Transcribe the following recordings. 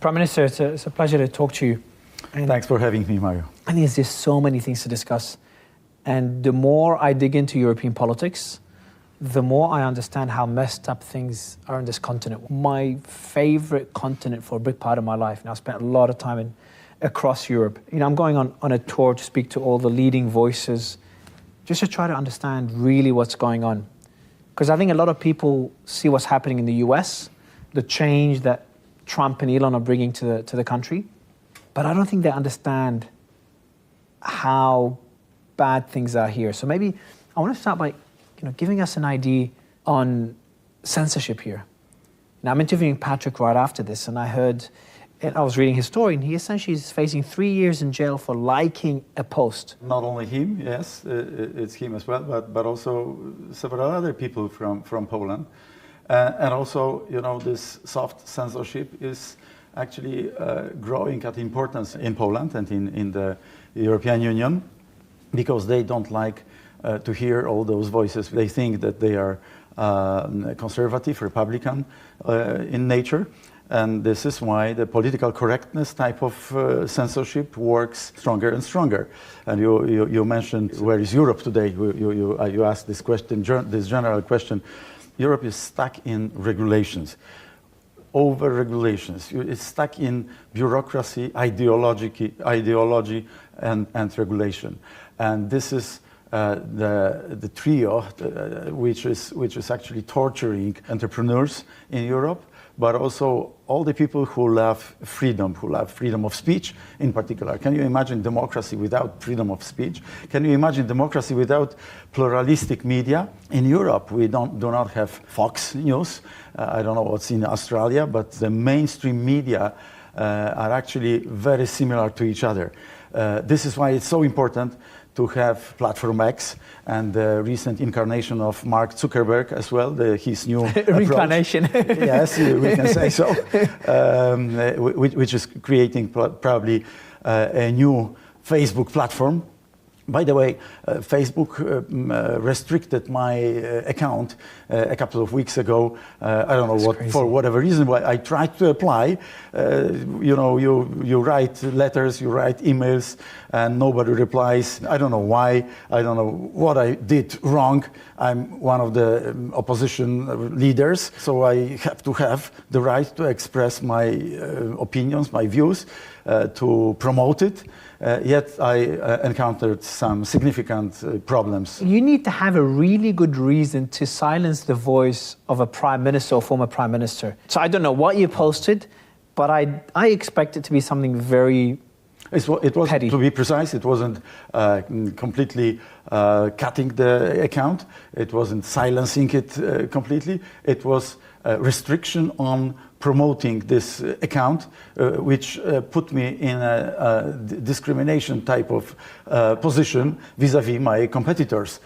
Prime Minister, it's a pleasure to talk to you. And thanks for having me, Mario. I think there's just so many things to discuss. And the more I dig into European politics, the more I understand how messed up things are in this continent. My favorite continent for a big part of my life. And I've spent a lot of time across Europe. You know, I'm going on a tour to speak to all the leading voices, just to try to understand really what's going on. Because I think a lot of people see what's happening in the US, the change that Trump and Elon are bringing to the country, but I don't think they understand how bad things are here. So maybe I want to start by giving us an idea on censorship here. Now, I'm interviewing Patrick right after this, and I was reading his story, and he essentially is facing 3 years in jail for liking a post. Not only him, yes, it's him as well, but also several other people from Poland. And also, this soft censorship is actually growing at importance in Poland and in the European Union, because they don't like to hear all those voices. They think that they are conservative, Republican in nature. And this is why the political correctness type of censorship works stronger and stronger. And you mentioned, where is Europe today? You asked this question, this general question. Europe is stuck in regulations, over-regulations. It's stuck in bureaucracy, ideology, and regulation. And this is the trio which is actually torturing entrepreneurs in Europe, but also all the people who love freedom of speech in particular. Can you imagine democracy without freedom of speech? Can you imagine democracy without pluralistic media? In Europe, we do not have Fox News. I don't know what's in Australia, but the mainstream media are actually very similar to each other. This is why it's so important to have Platform X and the recent incarnation of Mark Zuckerberg as well, his new reincarnation. Yes, we can say so, which is creating probably a new Facebook platform. By the way, Facebook restricted my account a couple of weeks ago. I don't know for whatever reason. Why I tried to apply. You write letters, you write emails, and nobody replies. I don't know why. I don't know what I did wrong. I'm one of the opposition leaders, so I have to have the right to express my opinions, my views, to promote it. Yet I encountered some significant problems. You need to have a really good reason to silence the voice of a prime minister or former prime minister. So I don't know what you posted, but I expect it to be something very it was petty. To be precise, it wasn't completely cutting the account. It wasn't silencing it completely. It was a restriction on promoting this account, which put me in a discrimination type of position vis-à-vis my competitors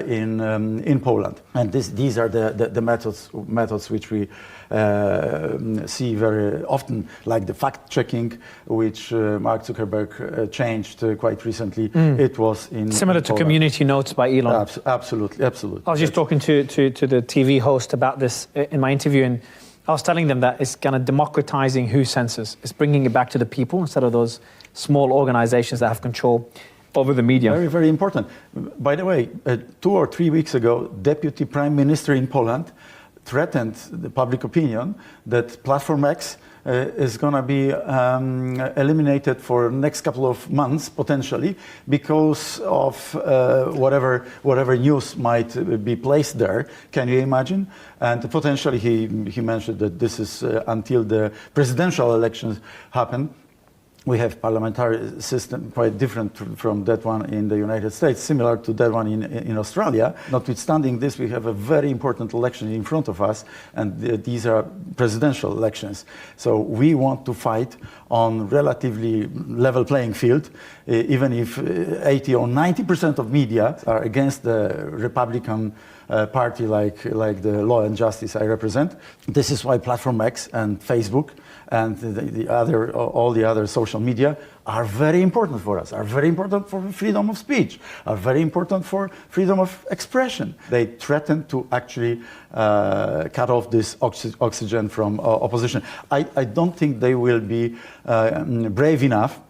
in Poland. And these are the methods which we see very often, like the fact-checking, which Mark Zuckerberg changed quite recently. It was similar to community notes by Elon. Absolutely. I was just talking to the TV host about this in my interview, and I was telling them that it's kind of democratizing who censors. It's bringing it back to the people instead of those small organizations that have control over the media. Very, very important. By the way, 2 or 3 weeks ago, Deputy Prime Minister in Poland threatened the public opinion that Platform X is going to be eliminated for the next couple of months, potentially, because of whatever news might be placed there. Can you imagine? And potentially he mentioned that this is until the presidential elections happen. We have parliamentary system quite different from that one in the United States, similar to that one in Australia. Notwithstanding this, we have a very important election in front of us, and these are presidential elections. So we want to fight on relatively level playing field, even if 80 or 90% of media are against the Republican party like the Law and Justice I represent. This is why Platform X and Facebook and all the other social media are very important for us, are very important for freedom of speech, are very important for freedom of expression. They threaten to actually cut off this oxygen from opposition. I don't think they will be brave enough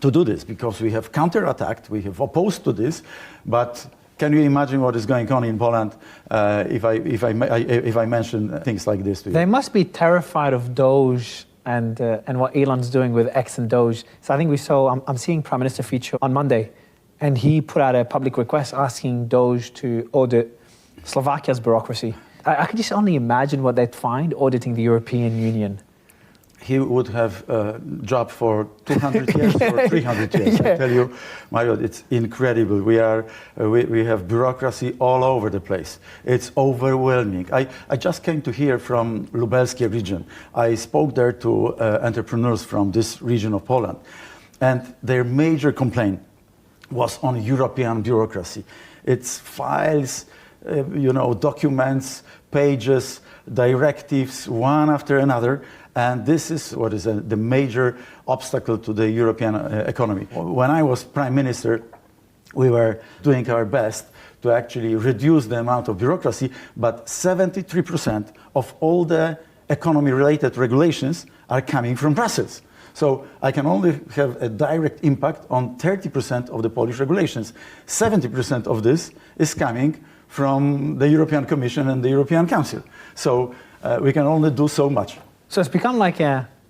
to do this, because we have counterattacked, we have opposed to this, but can you imagine what is going on in Poland if I mention things like this to you? They must be terrified of Doge and what Elon's doing with X and Doge. So I think I'm seeing Prime Minister Fico on Monday, and he put out a public request asking Doge to audit Slovakia's bureaucracy. I could just only imagine what they'd find auditing the European Union. He would have a job for 200 years or 300 years. Yeah. I tell you, Mario, it's incredible. We have bureaucracy all over the place. It's overwhelming. I just came to here from Lubelskie region. I spoke there to entrepreneurs from this region of Poland, and their major complaint was on European bureaucracy. It's files, documents, pages, directives, one after another. And this is what is the major obstacle to the European economy. When I was Prime Minister, we were doing our best to actually reduce the amount of bureaucracy, but 73% of all the economy-related regulations are coming from Brussels. So I can only have a direct impact on 30% of the Polish regulations. 70% of this is coming from the European Commission and the European Council. So we can only do so much. So it's become like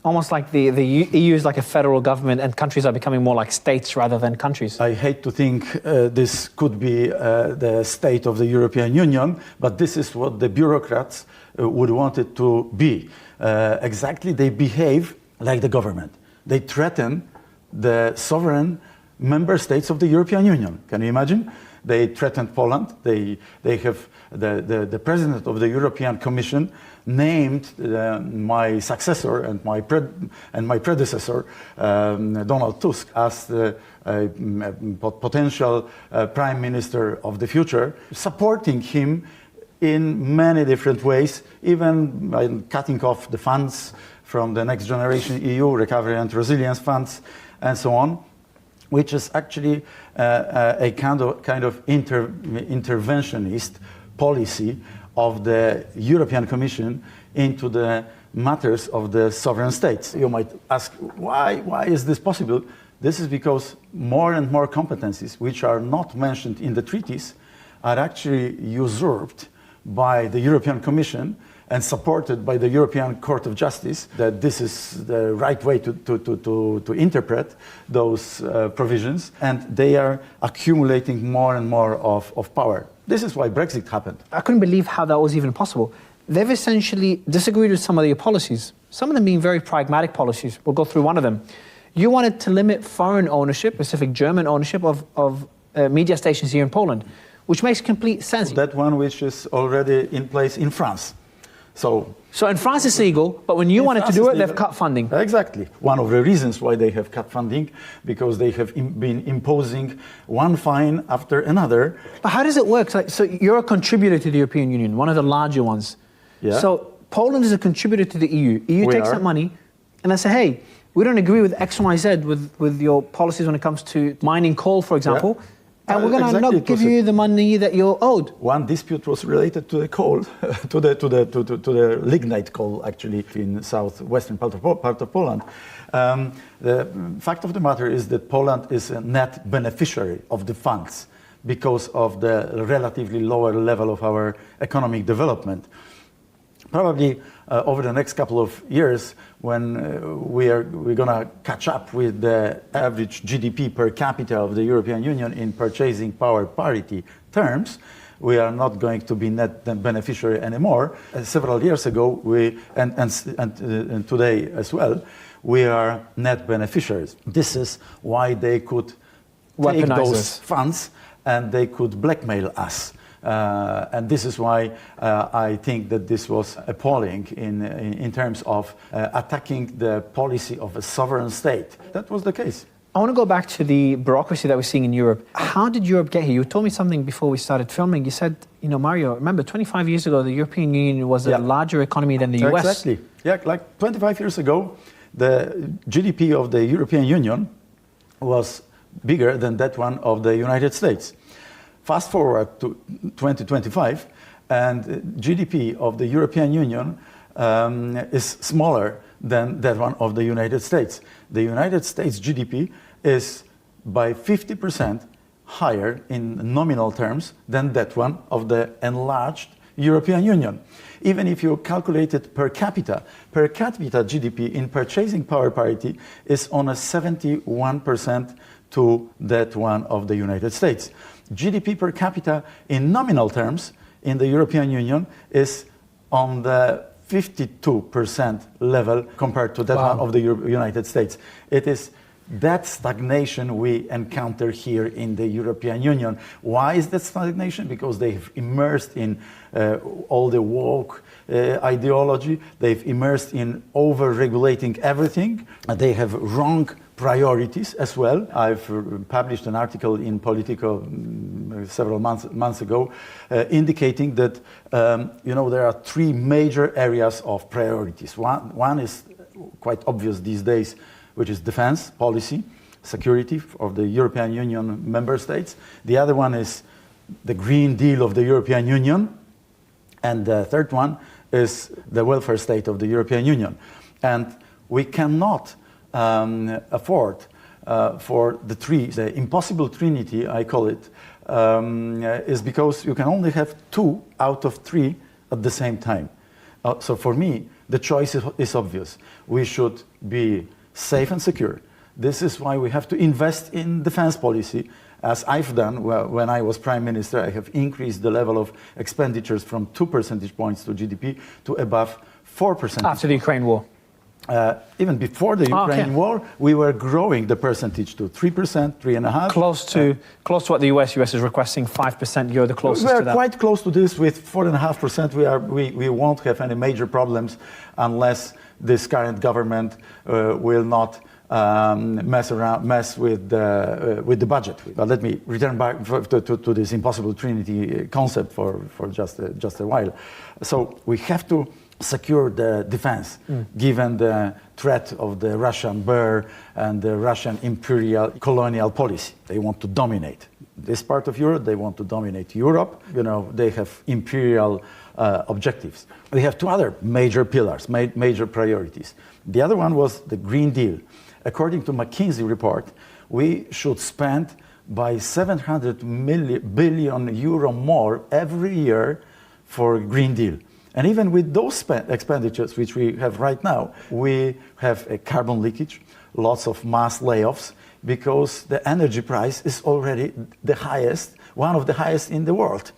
almost like the EU is like a federal government, and countries are becoming more like states rather than countries. I hate to think this could be the state of the European Union, but this is what the bureaucrats would want it to be. Exactly, they behave like the government. They threaten the sovereign member states of the European Union. Can you imagine? They threatened Poland. They have the president of the European Commission named my successor and my predecessor, Donald Tusk, as the potential prime minister of the future, supporting him in many different ways, even by cutting off the funds from the Next Generation EU, Recovery and Resilience funds, and so on, which is actually a kind of interventionist policy of the European Commission into the matters of the sovereign states. You might ask, why is this possible? This is because more and more competencies, which are not mentioned in the treaties, are actually usurped by the European Commission and supported by the European Court of Justice, that this is the right way to interpret those provisions, and they are accumulating more and more of power. This is why Brexit happened. I couldn't believe how that was even possible. They've essentially disagreed with some of your policies, some of them being very pragmatic policies. We'll go through one of them. You wanted to limit foreign ownership, specific German ownership of media stations here in Poland, which makes complete sense. That one which is already in place in France. So in France it's legal, but when you wanted to do it, they've cut funding. Exactly. One of the reasons why they have cut funding, because they have been imposing one fine after another. But how does it work? So you're a contributor to the European Union, one of the larger ones. Yeah. So Poland is a contributor to the EU. EU takes that money and they say, hey, we don't agree with X, Y, Z with your policies when it comes to mining coal, for example. Yeah. And we're going to not give you the money that you're owed. One dispute was related to the coal, to the lignite coal, actually, in southwestern part of Poland. The fact of the matter is that Poland is a net beneficiary of the funds because of the relatively lower level of our economic development. Probably over the next couple of years, when we're going to catch up with the average GDP per capita of the European Union in purchasing power parity terms, we are not going to be net beneficiary anymore. Several years ago, and today as well, we are net beneficiaries. This is why they could take those funds and they could blackmail us. And this is why I think that this was appalling in terms of attacking the policy of a sovereign state. That was the case. I want to go back to the bureaucracy that we're seeing in Europe. How did Europe get here? You told me something before we started filming. You said, Mario, remember 25 years ago, the European Union was a larger economy than the US. Exactly. Yeah, like 25 years ago, the GDP of the European Union was bigger than that one of the United States. Fast forward to 2025, and GDP of the European Union is smaller than that one of the United States. The United States GDP is by 50% higher in nominal terms than that one of the enlarged European Union. Even if you calculate it per capita GDP in purchasing power parity is on a 71% to that one of the United States. GDP per capita in nominal terms in the European Union is on the 52% level compared to that one of the United States. It is that stagnation we encounter here in the European Union. Why is that stagnation? Because they've immersed in all the woke ideology. They've immersed in over-regulating everything. They have wrong priorities as well. I've published an article in Politico several months ago indicating that there are three major areas of priorities. One is quite obvious these days, which is defense policy, security of the European Union member states. The other one is the Green Deal of the European Union. And the third one is the welfare state of the European Union. And we cannot afford for the three, the impossible trinity, I call it, is because you can only have 2 out of 3 at the same time. So for me, the choice is obvious. We should be safe and secure. This is why we have to invest in defense policy, as I've done when I was Prime Minister. I have increased the level of expenditures from 2 percentage points to GDP to above 4%. After the Ukraine war? Even before the Ukraine war, we were growing the percentage to 3%, 3.5%. Close to what the US is requesting, 5%. You're the closest to that. We're quite close to this. With 4.5%, we won't have any major problems unless this current government will not mess with the budget. But let me return back to this impossible trinity concept for just a while. So we have to secure the defense, given the threat of the Russian bear and the Russian imperial colonial policy. They want to dominate this part of Europe. They want to dominate Europe. They have imperial objectives. We have 2 other major pillars, major priorities. The other one was the Green Deal. According to McKinsey report, we should spend by 700 billion euro more every year for Green Deal. And even with those expenditures, which we have right now, we have a carbon leakage, lots of mass layoffs, because the energy price is already the highest, one of the highest in the world.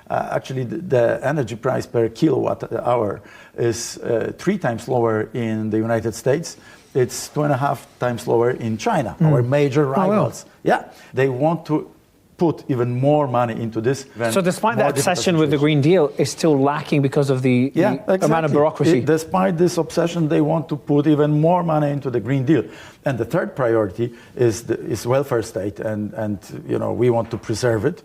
Actually, the energy price per kilowatt hour is 3 times lower in the United States. It's 2.5 times lower in China, our major rivals. Oh, wow. Yeah, they want to put even more money into this. So despite that obsession with the Green Deal, it's still lacking because of the amount of bureaucracy. Despite this obsession, they want to put even more money into the Green Deal. And the third priority is welfare state, and we want to preserve it.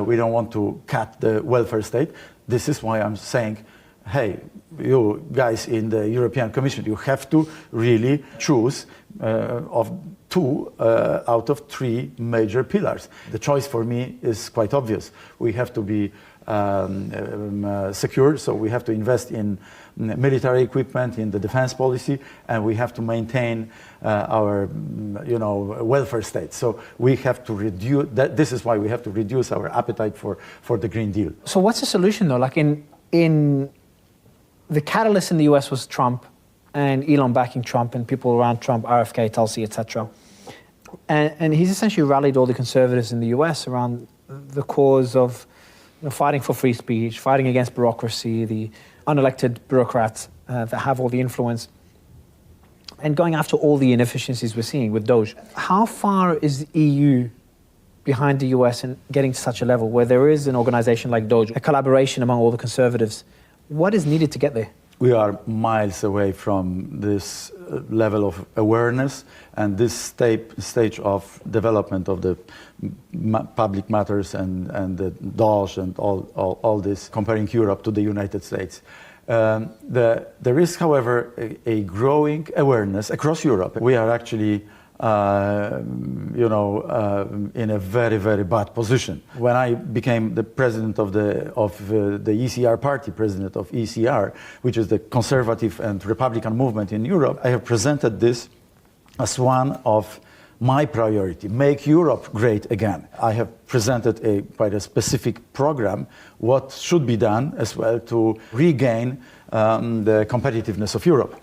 We don't want to cut the welfare state. This is why I'm saying, hey, you guys in the European Commission, you have to really choose of 2 out of 3 major pillars. The choice for me is quite obvious. We have to be secure, so we have to invest in military equipment, in the defense policy, and we have to maintain our welfare state. So we have to reduce that. This is why we have to reduce our appetite for the Green Deal. So what's the solution though? Like in the catalyst in the US was Trump and Elon backing Trump and people around Trump, RFK, Tulsi, etc. And he's essentially rallied all the conservatives in the US around the cause of fighting for free speech, fighting against bureaucracy, the unelected bureaucrats that have all the influence, and going after all the inefficiencies we're seeing with DOGE. How far is the EU behind the US in getting to such a level where there is an organization like DOGE, a collaboration among all the conservatives? What is needed to get there? we are miles away from this level of awareness and this stage of development of the public matters and the DOJ and all this, comparing Europe to the United States. There is, however, a growing awareness across Europe. We are actually in a very, very bad position. When I became the president of the ECR party, president of ECR, which is the conservative and Republican movement in Europe, I have presented this as one of my priority, make Europe great again. I have presented quite a specific program, what should be done as well to regain the competitiveness of Europe.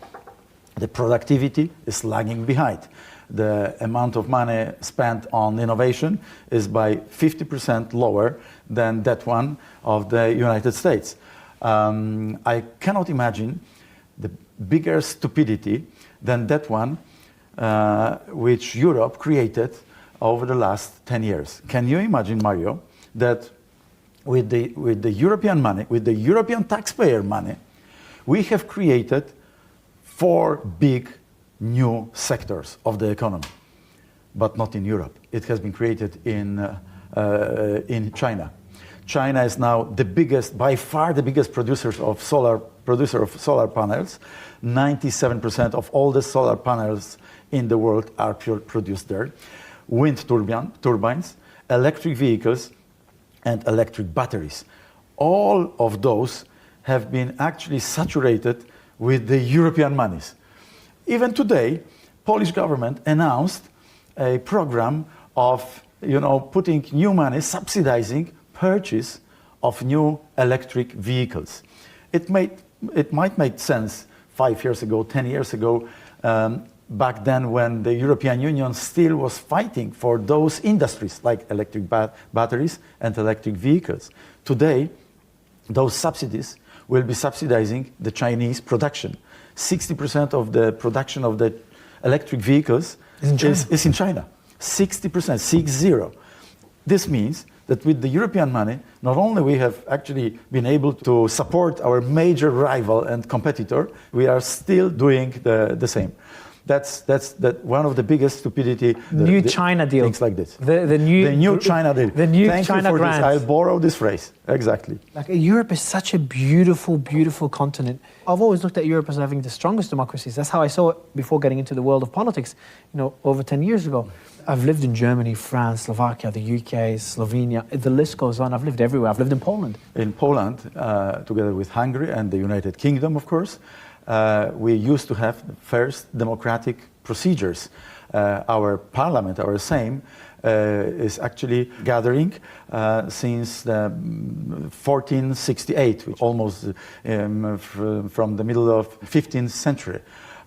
The productivity is lagging behind. The amount of money spent on innovation is by 50% lower than that one of the United States. I cannot imagine the bigger stupidity than that one which Europe created over the last 10 years. Can you imagine, Mario, that with the European money, with the European taxpayer money, we have created 4 big new sectors of the economy, but not in Europe. It has been created in China. China is now the biggest, by far the biggest producer of solar panels. 97% of all the solar panels in the world are produced there. Wind turbines, electric vehicles, and electric batteries. All of those have been actually saturated with the European monies. Even today, Polish government announced a program of, putting new money, subsidizing purchase of new electric vehicles. It might make sense 5 years ago, 10 years ago, back then when the European Union still was fighting for those industries like electric batteries and electric vehicles. Today, those subsidies will be subsidizing the Chinese production. 60% of the production of the electric vehicles is in China. 60%, 60. This means that with the European money, not only we have actually been able to support our major rival and competitor, we are still doing the same. That's one of the biggest stupidity. New China deal. Things like this. The new China deal. The new Thank China you for grant. this. I'll borrow this phrase. Exactly. Like Europe is such a beautiful, beautiful continent. I've always looked at Europe as having the strongest democracies. That's how I saw it before getting into the world of politics, over 10 years ago. I've lived in Germany, France, Slovakia, the UK, Slovenia. The list goes on. I've lived everywhere. I've lived in Poland. In Poland, together with Hungary and the United Kingdom, of course, we used to have first democratic procedures. Our parliament, our Sejm, is actually gathering since 1468, which almost from the middle of 15th century.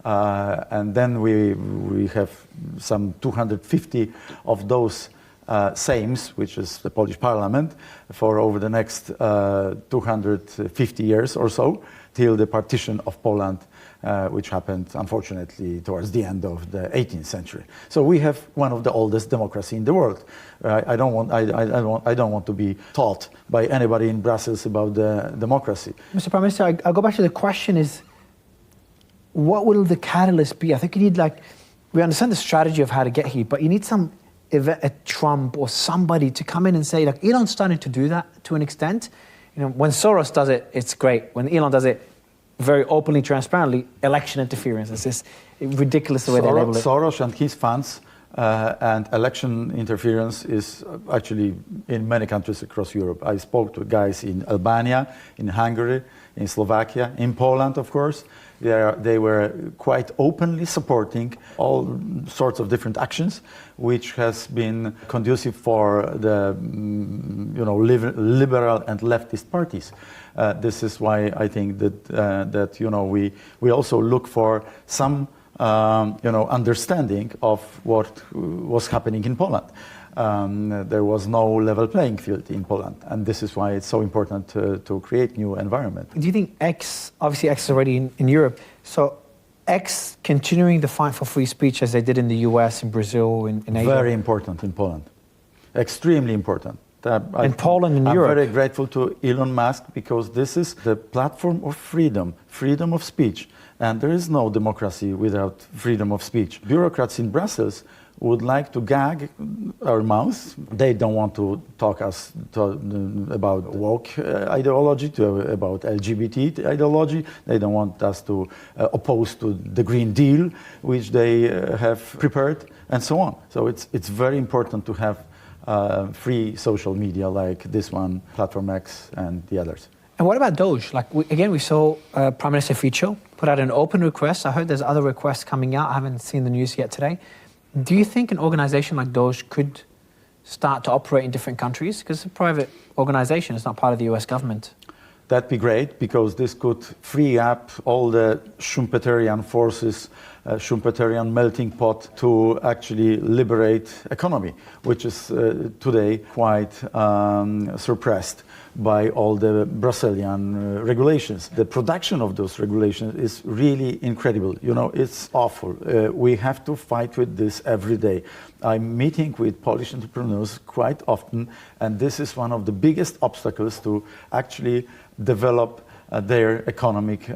And then we have some 250 of those Sejms, which is the Polish parliament, for over the next 250 years or so, till the partition of Poland, which happened, unfortunately, towards the end of the 18th century. So we have one of the oldest democracy in the world. I don't want to be taught by anybody in Brussels about the democracy. Mr. Prime Minister, I'll go back to the question is, what will the catalyst be? I think you need, we understand the strategy of how to get here, but you need a Trump or somebody to come in and say, Elon's starting to do that to an extent. When Soros does it, it's great. When Elon does it, very openly, transparently, election interference. It's just ridiculous the way they label it. Soros and his funds and election interference is actually in many countries across Europe. I spoke to guys in Albania, in Hungary, in Slovakia, in Poland, of course. They were quite openly supporting all sorts of different actions, which has been conducive for the liberal and leftist parties. This is why I think that we also look for some understanding of what was happening in Poland. There was no level playing field in Poland, and this is why it's so important to create new environment. Do you think obviously X is already in Europe, so X continuing the fight for free speech as they did in the US, in Brazil, in Asia? Very important in Poland. Extremely important. In Poland and Europe. I'm very grateful to Elon Musk because this is the platform of freedom, freedom of speech. And there is no democracy without freedom of speech. Bureaucrats in Brussels would like to gag our mouths. They don't want to talk about woke ideology, about LGBT ideology. They don't want us to oppose to the Green Deal, which they have prepared, and so on. So it's very important to have free social media like this one, Platform X, and the others. And what about Doge? Like, we saw Prime Minister Fico put out an open request. I heard there's other requests coming out. I haven't seen the news yet today. Do you think an organization like Doge could start to operate in different countries? Because it's a private organization, it's not part of the US government. That'd be great, because this could free up all the Schumpeterian forces, Schumpeterian melting pot, to actually liberate economy, which is today quite suppressed by all the Brazilian regulations. The production of those regulations is really incredible. You know, it's awful. We have to fight with this every day. I'm meeting with Polish entrepreneurs quite often, and this is one of the biggest obstacles to actually develop their economic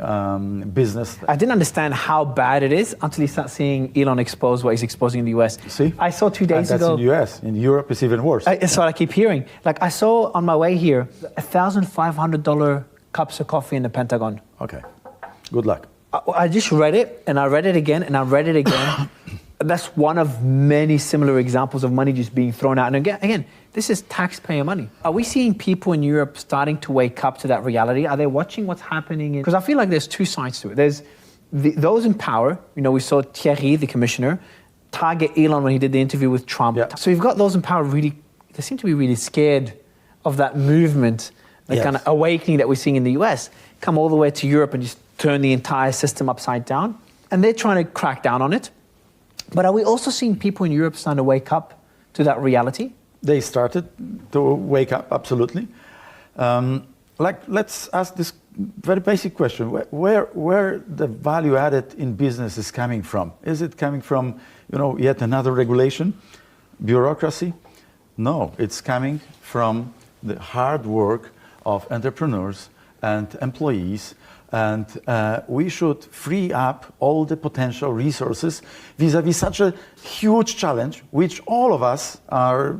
business. I didn't understand how bad it is until you start seeing Elon expose what he's exposing in the US. See? I saw 2 days ago. That's in the US. In Europe, it's even worse. That's what I keep hearing. Like, I saw on my way here, $1,500 cups of coffee in the Pentagon. Okay. Good luck. I just read it, and I read it again, and I read it again. That's one of many similar examples of money just being thrown out. And again, this is taxpayer money. Are we seeing people in Europe starting to wake up to that reality? Are they watching what's happening? Because I feel like there's two sides to it. There's those in power. You know, we saw Thierry, the commissioner, target Elon when he did the interview with Trump. Yeah. So you've got those in power really, they seem to be really scared of that movement, the kind of awakening that we're seeing in the US, come all the way to Europe and just turn the entire system upside down. And they're trying to crack down on it. But are we also seeing people in Europe starting to wake up to that reality? They started to wake up, absolutely. Let's ask this very basic question: where the value added in business is coming from? Is it coming from, you know, yet another regulation, bureaucracy? No, it's coming from the hard work of entrepreneurs and employees. And we should free up all the potential resources vis-a-vis such a huge challenge, which all of us are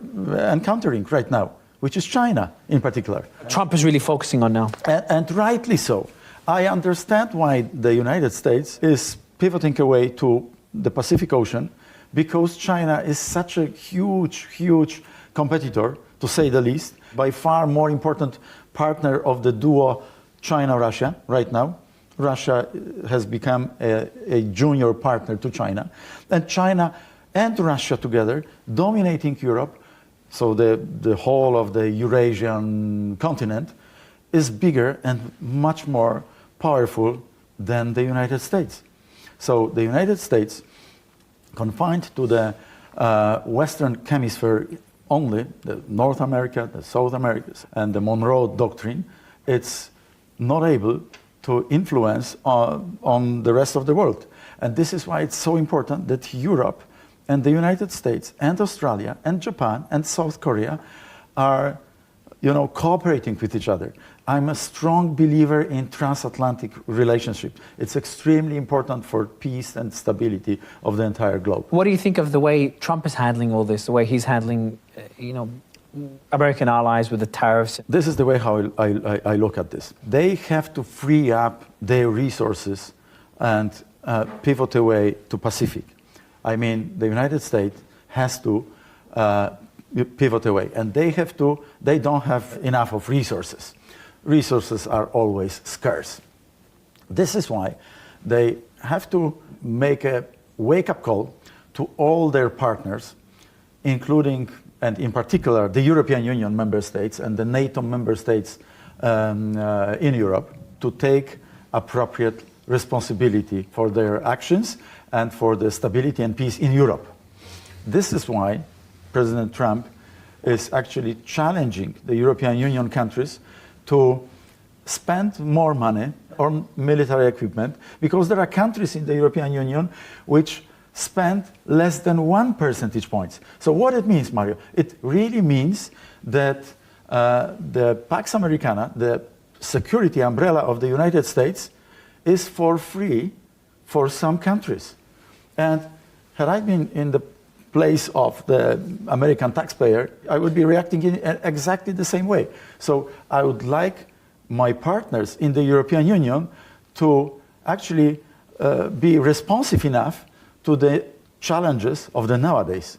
encountering right now, which is China in particular. Trump is really focusing on now. And rightly so. I understand why the United States is pivoting away to the Pacific Ocean, because China is such a huge, huge competitor, to say the least, by far more important partner of the duo China-Russia right now. Russia has become a junior partner to China. And China and Russia together dominating Europe, so the whole of the Eurasian continent, is bigger and much more powerful than the United States. So the United States, confined to the Western Hemisphere only, the North America, the South Americas, and the Monroe Doctrine, it's not able to influence on the rest of the world. And this is why it's so important that Europe and the United States and Australia and Japan and South Korea are, you know, cooperating with each other. I'm a strong believer in transatlantic relationship. It's extremely important for peace and stability of the entire globe. What do you think of the way Trump is handling all this, the way he's handling, you know, American allies with the tariffs? This is the way how I look at this. They have to free up their resources and pivot away to Pacific. I mean, the United States has to pivot away, and they don't have enough of resources. Resources are always scarce. This is why they have to make a wake-up call to all their partners, including and in particular the European Union member states and the NATO member states in Europe, to take appropriate responsibility for their actions and for the stability and peace in Europe. This is why President Trump is actually challenging the European Union countries to spend more money on military equipment, because there are countries in the European Union which spend less than 1 percentage point. So what it means, Mario? It really means that the Pax Americana, the security umbrella of the United States, is for free for some countries. And had I been in the place of the American taxpayer, I would be reacting in exactly the same way. So I would like my partners in the European Union to actually be responsive enough to the challenges of the nowadays.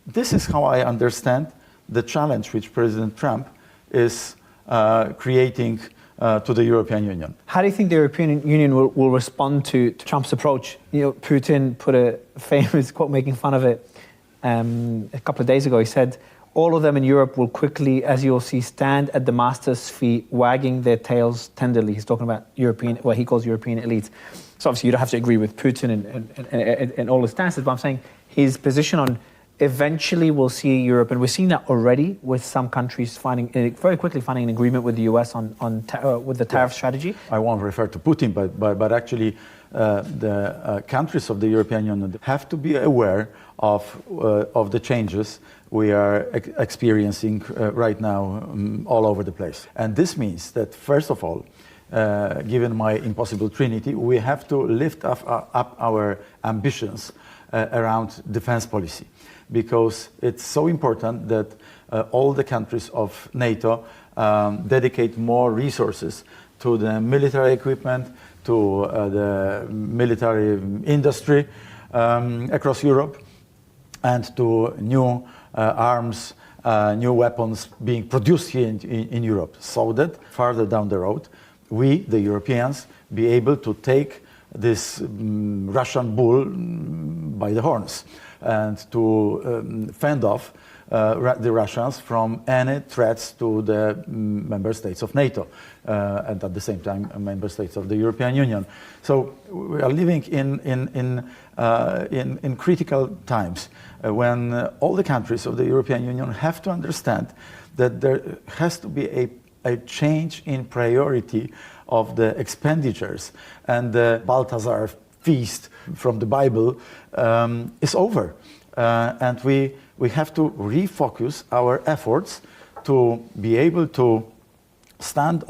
This is how I understand the challenge which President Trump is creating to the European Union. How do you think the European Union will respond to Trump's approach? You know, Putin put a famous quote making fun of it a couple of days ago. He said, all of them in Europe will quickly, as you'll see, stand at the master's feet, wagging their tails tenderly. He's talking about European, what he calls European elites. So obviously you don't have to agree with Putin and all his stances, but I'm saying his position on eventually we'll see Europe, and we're seeing that already with some countries very quickly finding an agreement with the US with the tariff strategy. I won't refer to Putin, but actually the countries of the European Union have to be aware of the changes we are experiencing right now all over the place. And this means that, first of all, given my impossible trinity, we have to lift up our ambitions around defense policy, because it's so important that all the countries of NATO dedicate more resources to the military equipment, to the military industry across Europe, and to new arms, new weapons being produced here in Europe, so that further down the road, we, the Europeans, be able to take this Russian bull by the horns and to fend off the Russians from any threats to the member states of NATO and at the same time member states of the European Union. So we are living in critical times when all the countries of the European Union have to understand that there has to be a change in priority of the expenditures, and the Balthazar feast from the Bible is over, and we have to refocus our efforts to be able to stand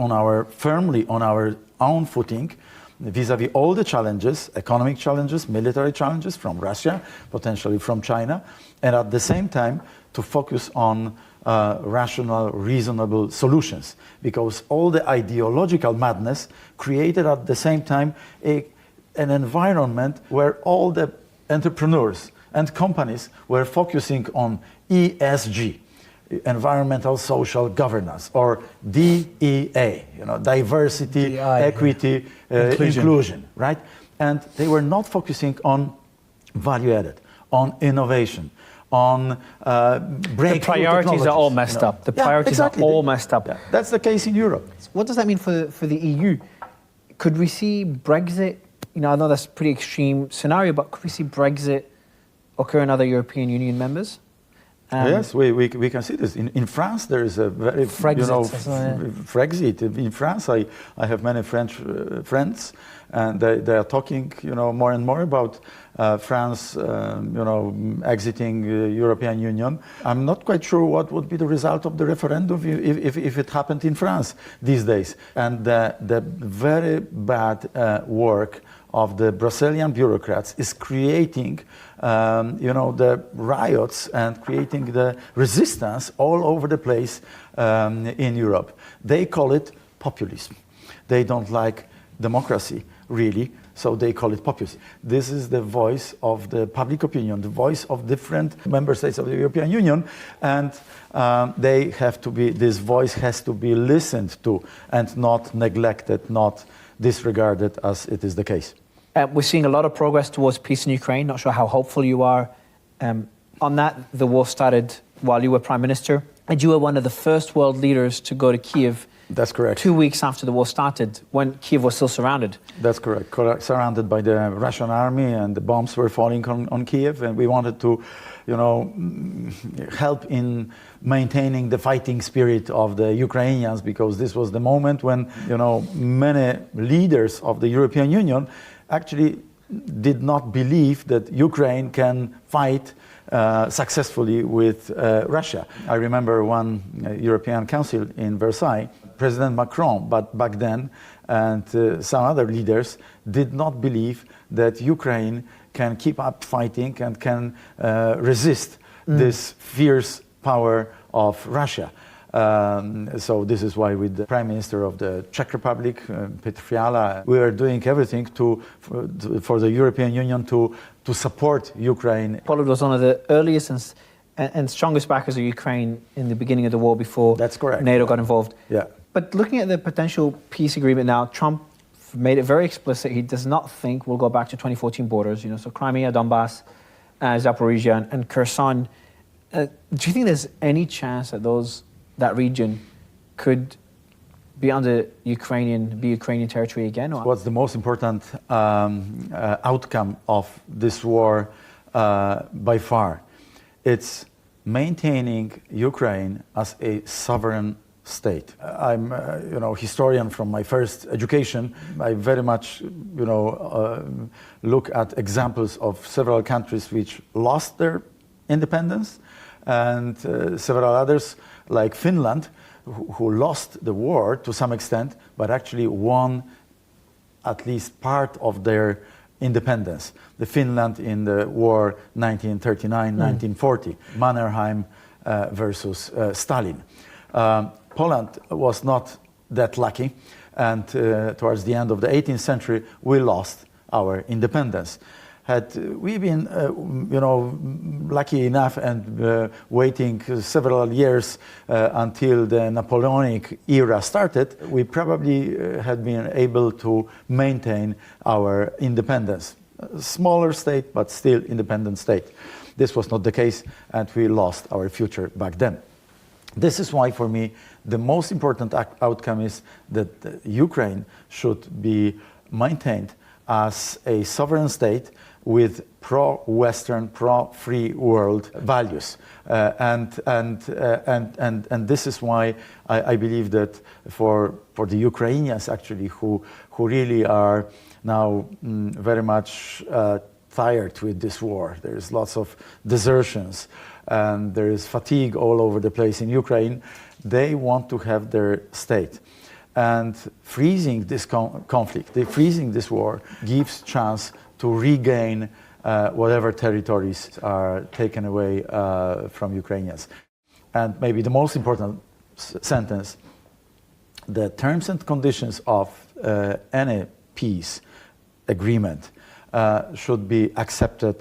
firmly on our own footing vis-à-vis all the challenges, economic challenges, military challenges from Russia, potentially from China, and at the same time to focus on rational, reasonable solutions, because all the ideological madness created at the same time an environment where all the entrepreneurs and companies were focusing on ESG, environmental social governance, or DEA, diversity, DEI, equity, inclusion, right? And they were not focusing on value added, on innovation, on breakthrough the priorities are all messed up. The priorities are all messed up. Yeah. That's the case in Europe. What does that mean for the EU? Could we see Brexit? I know that's a pretty extreme scenario, but could we see Brexit occur in other European Union members? Yes, we can see this. In France, there is a very, Frexit. In France, I have many French friends, and they are talking, more and more about France, exiting the European Union. I'm not quite sure what would be the result of the referendum if it happened in France these days. And the very bad work of the Brazilian bureaucrats is creating, the riots and creating the resistance all over the place in Europe. They call it populism. They don't like democracy, really, so they call it populism. This is the voice of the public opinion, the voice of different member states of the European Union, and this voice has to be listened to and not neglected, not disregarded as it is the case. We're seeing a lot of progress towards peace in Ukraine. Not sure how hopeful you are on that. The war started while you were Prime Minister, and you were one of the first world leaders to go to Kiev. That's correct. 2 weeks after the war started, when Kiev was still surrounded. That's correct. Surrounded by the Russian army, and the bombs were falling on Kiev, and we wanted to, help in maintaining the fighting spirit of the Ukrainians, because this was the moment when, many leaders of the European Union actually did not believe that Ukraine can fight successfully with Russia. I remember one European Council in Versailles, President Macron, but back then, and some other leaders did not believe that Ukraine can keep up fighting and can resist this fierce power of Russia. So this is why with the Prime Minister of the Czech Republic, Petr Fiala, we are doing everything for the European Union to support Ukraine. Poland was one of the earliest and strongest backers of Ukraine in the beginning of the war before That's correct. NATO got involved. Yeah. But looking at the potential peace agreement now, Trump made it very explicit he does not think we'll go back to 2014 borders, so Crimea, Donbass, Zaporizhia and Kherson. Do you think there's any chance that that region could be under Ukrainian territory again? Or? What's the most important outcome of this war by far? It's maintaining Ukraine as a sovereign state. I'm a historian from my first education. I very much look at examples of several countries which lost their independence and several others like Finland who lost the war to some extent but actually won at least part of their independence. The Finland in the war 1939-1940, Mannerheim versus Stalin. Poland was not that lucky, and towards the end of the 18th century, we lost our independence. Had we been, lucky enough and waiting several years until the Napoleonic era started, we probably had been able to maintain our independence. A smaller state, but still independent state. This was not the case, and we lost our future back then. This is why, for me, the most important outcome is that Ukraine should be maintained as a sovereign state with pro-Western, pro-free world values, and this is why I believe that for the Ukrainians actually who really are now very much tired with this war. There is lots of desertions and there is fatigue all over the place in Ukraine. They want to have their state. And freezing this conflict, freezing this war, gives chance to regain whatever territories are taken away from Ukrainians. And maybe the most important sentence, the terms and conditions of any peace agreement should be accepted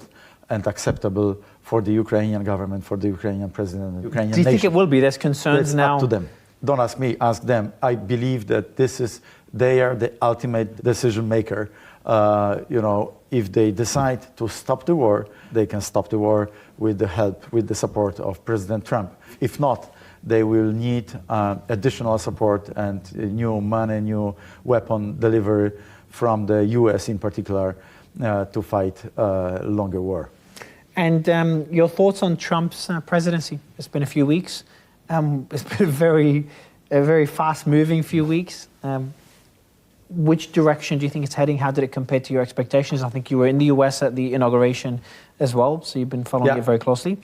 and acceptable for the Ukrainian government, for the Ukrainian president, and the Ukrainian nation. Do you think it will be? There's concerns now. It's up to them. Don't ask me, ask them. I believe that they are the ultimate decision maker. If they decide to stop the war, they can stop the war with the help, with the support of President Trump. If not, they will need additional support and new money, new weapon delivery from the US in particular to fight a longer war. And your thoughts on Trump's presidency? It's been a few weeks. It's been a very fast-moving few weeks. Which direction do you think it's heading? How did it compare to your expectations? I think you were in the US at the inauguration as well, so you've been following it very closely.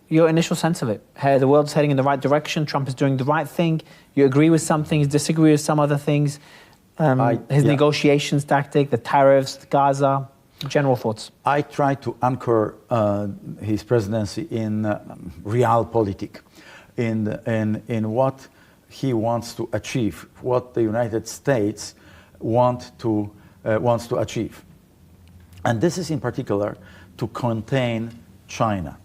Your initial sense of it? The world's heading in the right direction. Trump is doing the right thing. You agree with some things, disagree with some other things. His negotiations tactic, the tariffs, Gaza. General thoughts. I try to anchor his presidency in realpolitik, in what he wants to achieve, what the United States wants to achieve, and this is in particular to contain China,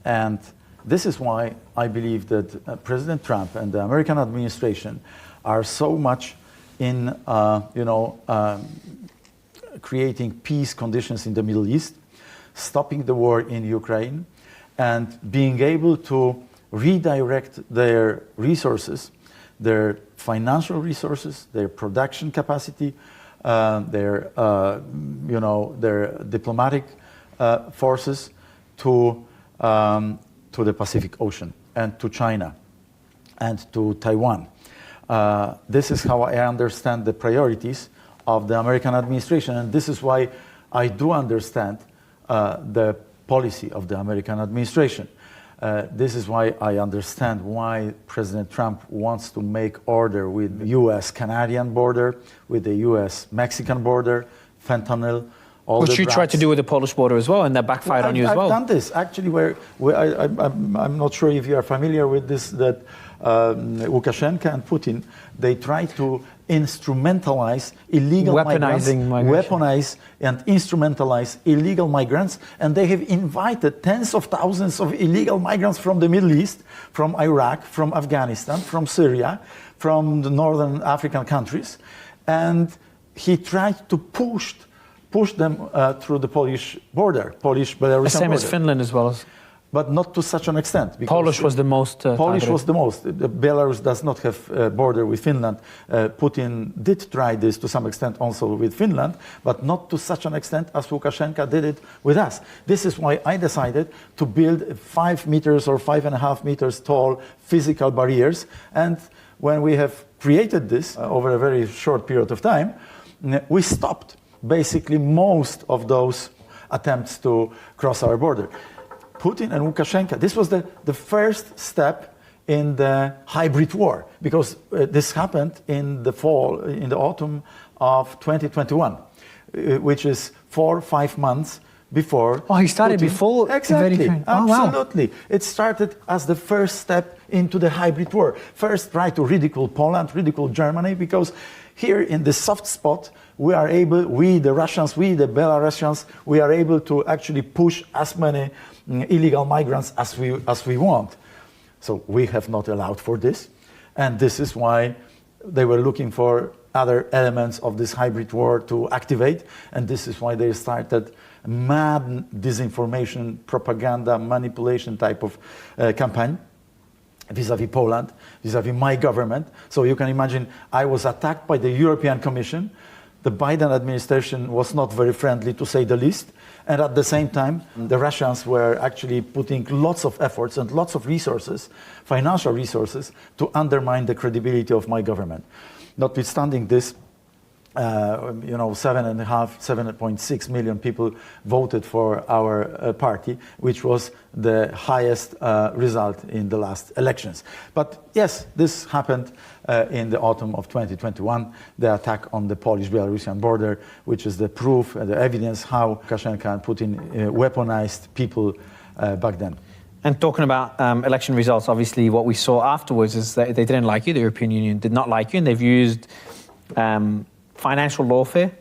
and this is why I believe that President Trump and the American administration are so much in creating peace conditions in the Middle East, stopping the war in Ukraine, and being able to redirect their resources, their financial resources, their production capacity, their diplomatic forces to the Pacific Ocean and to China and to Taiwan. This is how I understand the priorities of the American administration, and this is why I do understand the policy of the American administration. This is why I understand why President Trump wants to make order with the US-Canadian border, with the US-Mexican border, fentanyl, all Which the you drugs. tried to do with the Polish border as well, and that backfired on you as well. I've done this, actually, I'm not sure if you are familiar with this, that Lukashenko and Putin, they try to instrumentalize illegal migrants, weaponize and instrumentalize illegal migrants, and they have invited tens of thousands of illegal migrants from the Middle East, from Iraq, from Afghanistan, from Syria, from the northern African countries, and he tried to push them through the Polish border, Polish-Belarusian border. Same as Finland as well. But not to such an extent. Polish was the most. Polish was the most. Belarus does not have a border with Finland. Putin did try this to some extent also with Finland, but not to such an extent as Lukashenko did it with us. This is why I decided to build 5 meters or 5.5 meters tall physical barriers. And when we have created this over a very short period of time, we stopped basically most of those attempts to cross our border. Putin and Lukashenko, this was the first step in the hybrid war, because this happened in the autumn of 2021, which is 4 or 5 months before. Oh, he started Putin. before? Exactly, absolutely. Wow. It started as the first step into the hybrid war. First, try to ridicule Poland, ridicule Germany, because here in the soft spot, we are able, we the Russians, we the Belarusians, we are able to actually push as many illegal migrants as we want. So we have not allowed for this. And this is why they were looking for other elements of this hybrid war to activate. And this is why they started mad disinformation, propaganda, manipulation type of campaign vis-à-vis Poland, vis-à-vis my government. So you can imagine I was attacked by the European Commission. The Biden administration was not very friendly, to say the least. And at the same time, the Russians were actually putting lots of efforts and lots of resources, financial resources, to undermine the credibility of my government. Notwithstanding this, 7.6 million people voted for our party, which was the highest result in the last elections. But yes, this happened in the autumn of 2021, the attack on the Polish-Belarusian border, which is the proof, the evidence how Lukashenko and Putin weaponized people back then. And talking about election results, obviously what we saw afterwards is that they didn't like you, the European Union did not like you, and they've used financial lawfare,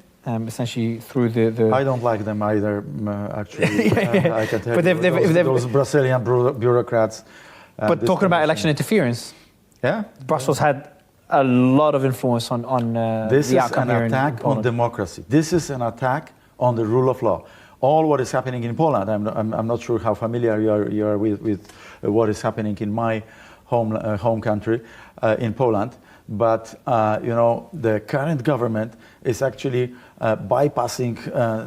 essentially through the... I don't like them either, actually. I can tell but you, those Brazilian bureaucrats. But talking about election interference, yeah, Brussels had a lot of influence on this the outcome here in Poland. This is an attack on democracy. This is an attack on the rule of law. All what is happening in Poland, I'm not sure how familiar you are with what is happening in my home country, in Poland. But the current government is actually bypassing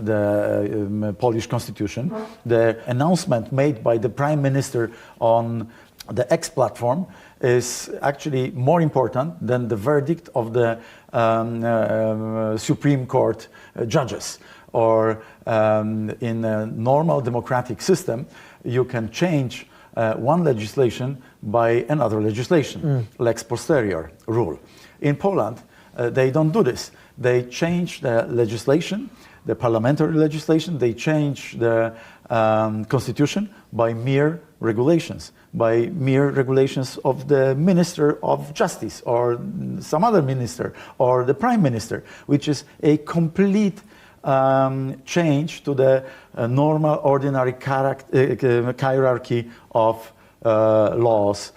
the Polish constitution. The announcement made by the Prime Minister on the X platform is actually more important than the verdict of the Supreme Court judges. Or in a normal democratic system, you can change one legislation by another legislation, lex posterior rule. In Poland, they don't do this. They change the legislation, the parliamentary legislation, they change the constitution by mere regulations of the Minister of Justice or some other minister or the Prime Minister, which is a complete change to the normal, ordinary hierarchy of laws,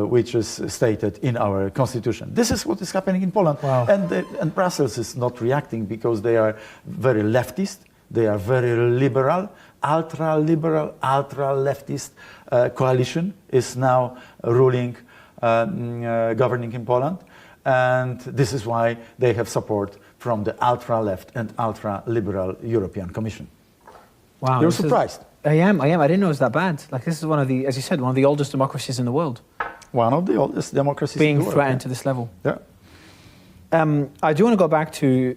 which is stated in our constitution. This is what is happening in Poland. Wow. And Brussels is not reacting because they are very leftist, they are very liberal, ultra-liberal, ultra-leftist coalition is now ruling, governing in Poland. And this is why they have support from the ultra-left and ultra-liberal European Commission. Wow. You're surprised? I am. I didn't know it was that bad. Like, this is one of the, as you said, one of the oldest democracies in the world. One of the oldest democracies being in the world. threatened to this level. Yeah. I do want to go back to,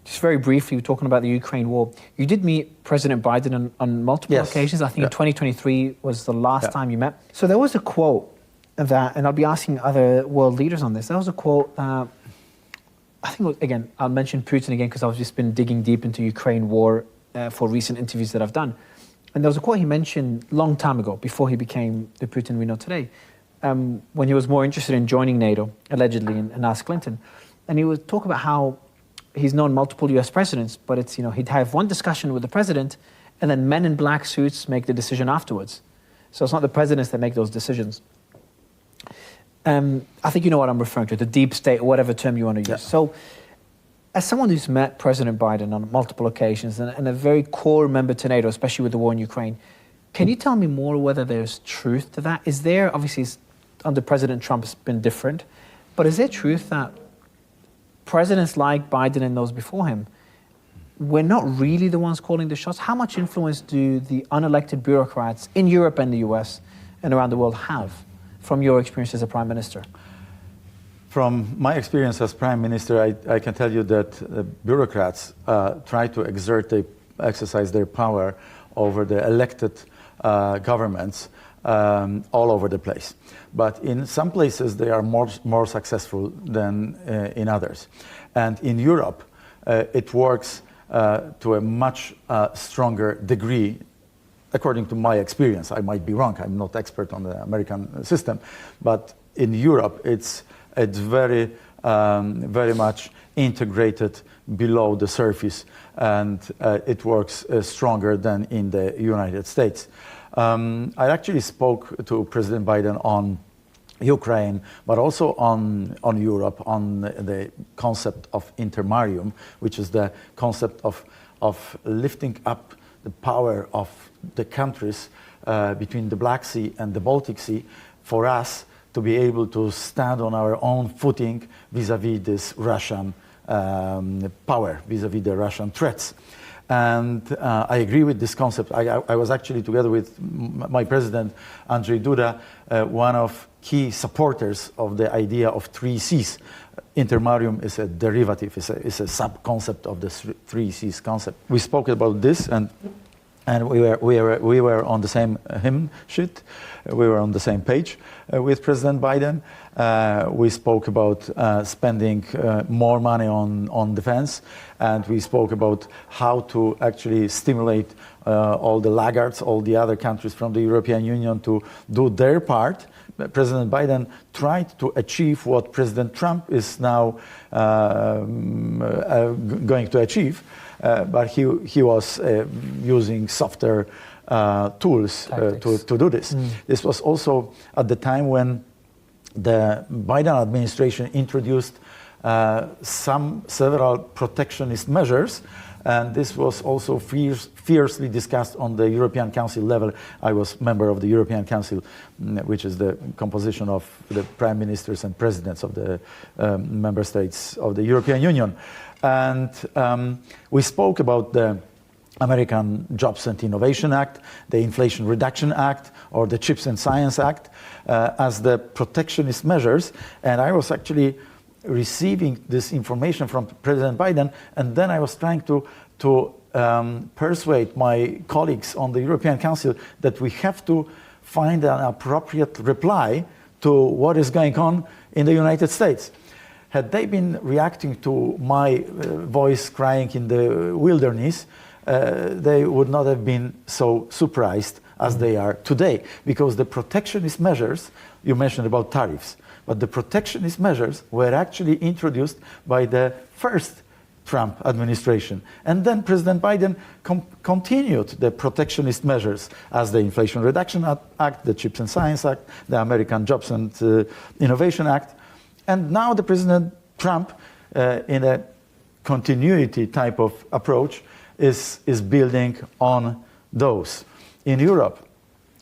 just very briefly, talking about the Ukraine war. You did meet President Biden on multiple occasions. I think in 2023 was the last time you met. So there was a quote that, and I'll be asking other world leaders on this, there was a quote, I think, again, I'll mention Putin again because I've just been digging deep into Ukraine war for recent interviews that I've done. And there was a quote he mentioned a long time ago, before he became the Putin we know today, when he was more interested in joining NATO, allegedly, and asked Clinton. And he would talk about how he's known multiple US presidents, but it's, he'd have one discussion with the president, and then men in black suits make the decision afterwards. So it's not the presidents that make those decisions. I think you know what I'm referring to, the deep state, or whatever term you want to use. So as someone who's met President Biden on multiple occasions and a very core member to NATO, especially with the war in Ukraine, can you tell me more whether there's truth to that? Is there, obviously under President Trump it's been different, but is there truth that presidents like Biden and those before him were not really the ones calling the shots? How much influence do the unelected bureaucrats in Europe and the US and around the world have from your experience as a prime minister? From my experience as prime minister, I can tell you that bureaucrats try to exercise their power over the elected governments all over the place. But in some places they are more successful than in others. And in Europe, it works to a much stronger degree, according to my experience. I might be wrong, I'm not expert on the American system, but in Europe it's very much integrated below the surface, and it works stronger than in the United States. I actually spoke to President Biden on Ukraine, but also on Europe, on the concept of intermarium, which is the concept of lifting up the power of the countries between the Black Sea and the Baltic Sea for us to be able to stand on our own footing vis-à-vis this Russian power, vis-à-vis the Russian threats. And I agree with this concept. I was actually, together with my president, Andrzej Duda, one of key supporters of the idea of 3 Cs. Intermarium is a derivative, is a sub-concept of the 3 Cs concept. We spoke about this, and we were on the same hymn sheet. We were on the same page with President Biden. We spoke about spending more money on defense, and we spoke about how to actually stimulate all the laggards, all the other countries from the European Union to do their part. President Biden tried to achieve what President Trump is now going to achieve, but he was using softer tools to do this. This was also at the time when the Biden administration introduced several protectionist measures, and this was also fiercely discussed on the European Council level. I was member of the European Council, which is the composition of the prime ministers and presidents of the member states of the European Union. And we spoke about the American Jobs and Innovation Act, the Inflation Reduction Act, or the Chips and Science Act as the protectionist measures. And I was actually receiving this information from President Biden, and then I was trying to persuade my colleagues on the European Council that we have to find an appropriate reply to what is going on in the United States. Had they been reacting to my voice crying in the wilderness, they would not have been so surprised as they are today, because the protectionist measures, you mentioned about tariffs, but the protectionist measures were actually introduced by the first Trump administration. And then President Biden continued the protectionist measures as the Inflation Reduction Act, the Chips and Science Act, the American Jobs and Innovation Act. And now the President Trump, in a continuity type of approach, is building on those. In Europe,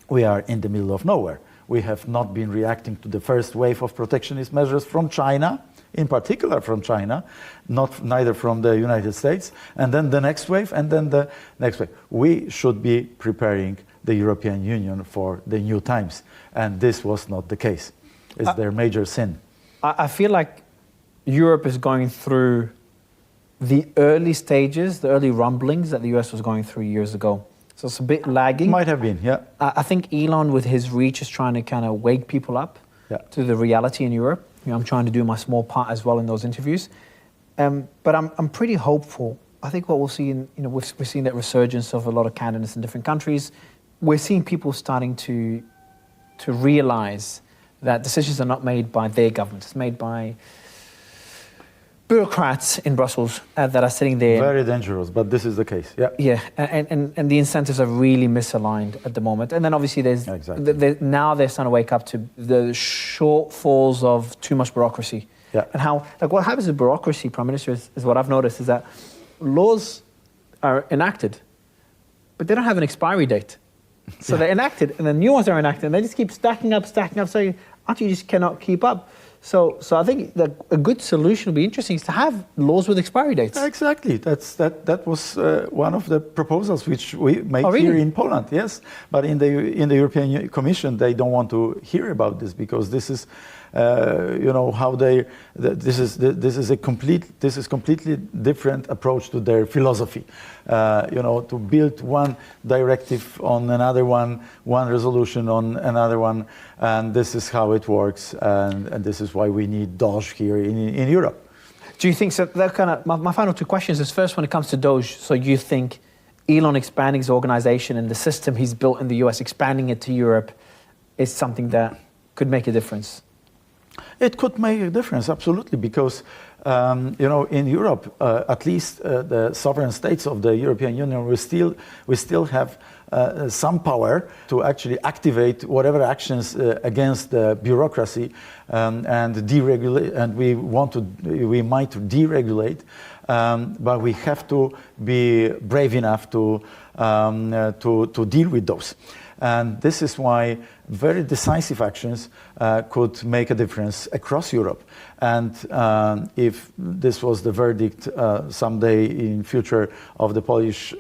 we are in the middle of nowhere. We have not been reacting to the first wave of protectionist measures from China, in particular from China, neither from the United States, and then the next wave, and then the next wave. We should be preparing the European Union for the new times, and this was not the case. It's their major sin. I feel like Europe is going through the early stages, the early rumblings that the US was going through years ago. So it's a bit lagging. Might have been, yeah. I think Elon, with his reach, is trying to kind of wake people up to the reality in Europe. You know, I'm trying to do my small part as well in those interviews. But I'm pretty hopeful. I think what we'll see we're seeing that resurgence of a lot of candidates in different countries. We're seeing people starting to realize that decisions are not made by their government. It's made by bureaucrats in Brussels that are sitting there. Very dangerous, but this is the case, yeah. Yeah, and the incentives are really misaligned at the moment. And then obviously now they're starting to wake up to the shortfalls of too much bureaucracy. Yeah. And how, like what happens with bureaucracy, Prime Minister, is what I've noticed is that laws are enacted, but they don't have an expiry date. So they're enacted, and then new ones are enacted, and they just keep stacking up, so you just cannot keep up. So I think that a good solution would be interesting is to have laws with expiry dates. Exactly. That was one of the proposals which we made here in Poland. Yes, but in the European Commission they don't want to hear about this because this is, how they. This is completely different approach to their philosophy. To build one directive on another one resolution on another one, and this is how it works, and this is why we need Doge here in Europe. Do you think so? That kind of my final two questions is first, when it comes to Doge, so you think Elon expanding his organization and the system he's built in the US, expanding it to Europe, is something that could make a difference? It could make a difference, absolutely, because in Europe, at least the sovereign states of the European Union, we still have some power to actually activate whatever actions against the bureaucracy and deregulate. And we might deregulate, but we have to be brave enough to deal with those. And this is why very decisive actions could make a difference across Europe. And if this was the verdict someday in future of the Polish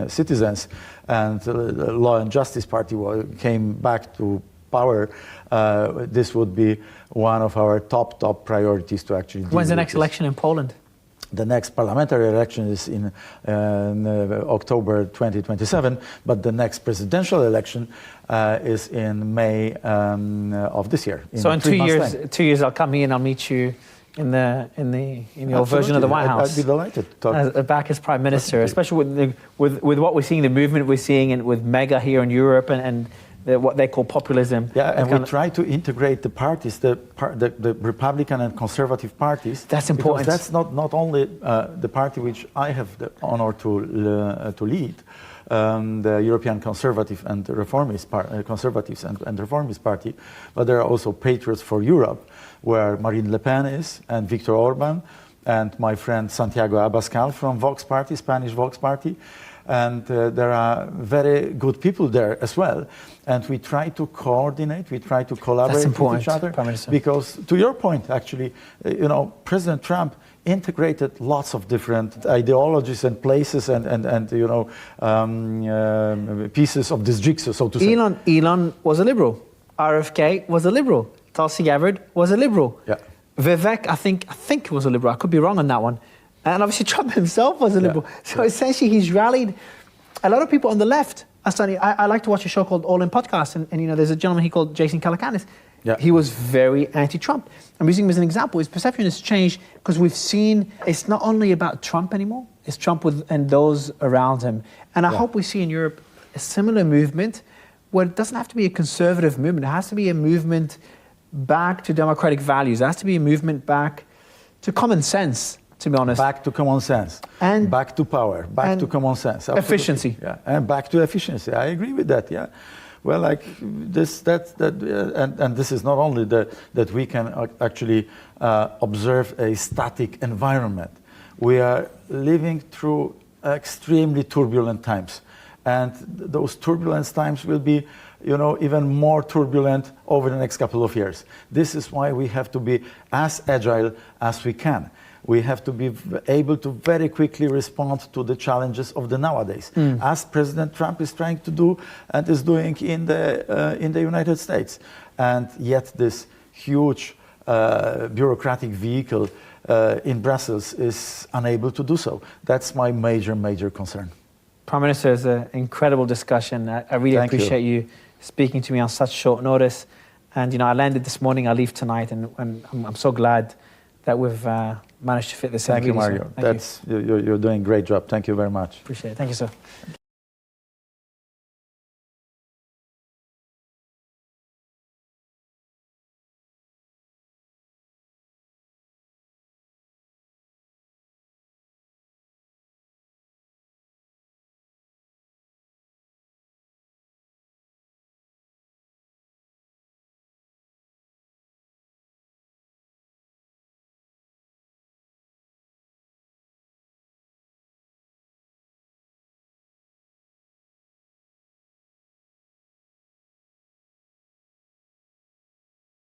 citizens, and the Law and Justice Party came back to power, this would be one of our top priorities to actually deal When's the with next this. election in Poland? The next parliamentary election is in October 2027, but the next presidential election is in May of this year. So in 2 years, I'll come here and I'll meet you in your version of the White House. I'd be delighted to talk. Back as Prime Minister, especially with what we're seeing, the movement we're seeing, and with MAGA here in Europe and what they call populism. Yeah, and we try to integrate the parties, the Republican and Conservative parties. That's important. That's not only the party which I have the honor to lead, the European Conservative and Reformist Conservatives and Reformist Party, but there are also Patriots for Europe, where Marine Le Pen is, and Viktor Orban, and my friend Santiago Abascal from Vox Party, Spanish Vox Party. And there are very good people there as well. And we try to coordinate, we try to collaborate with each other. Because, to your point, actually, President Trump integrated lots of different ideologies and places and pieces of this jigsaw, so to say. Elon was a liberal. RFK was a liberal. Tulsi Gabbard was a liberal. Yeah. Vivek, I think was a liberal. I could be wrong on that one. And obviously Trump himself was a liberal. So essentially he's rallied a lot of people on the left. I like to watch a show called All In Podcast, and there's a gentleman called Jason Calacanis. Yeah. He was very anti-Trump. I'm using him as an example. His perception has changed because we've seen it's not only about Trump anymore, it's Trump and those around him. And I hope we see in Europe a similar movement where it doesn't have to be a conservative movement. It has to be a movement back to democratic values. It has to be a movement back to common sense. To be honest, back to common sense, and back to power, back to common sense, absolutely. Efficiency, and back to efficiency. I agree with that. Yeah, well, like this, and this is not only that we can actually observe a static environment. We are living through extremely turbulent times, and those turbulent times will be, even more turbulent over the next couple of years. This is why we have to be as agile as we can. We have to be able to very quickly respond to the challenges of the nowadays, as President Trump is trying to do and is doing in the United States. And yet this huge bureaucratic vehicle in Brussels is unable to do so. That's my major concern. Prime Minister, it's an incredible discussion. I really appreciate you speaking to me on such short notice. And, I landed this morning, I leave tonight, and I'm so glad that we've managed to fit this in. Thank you, Mario. You're doing a great job. Thank you very much. Appreciate it. Thank you, sir.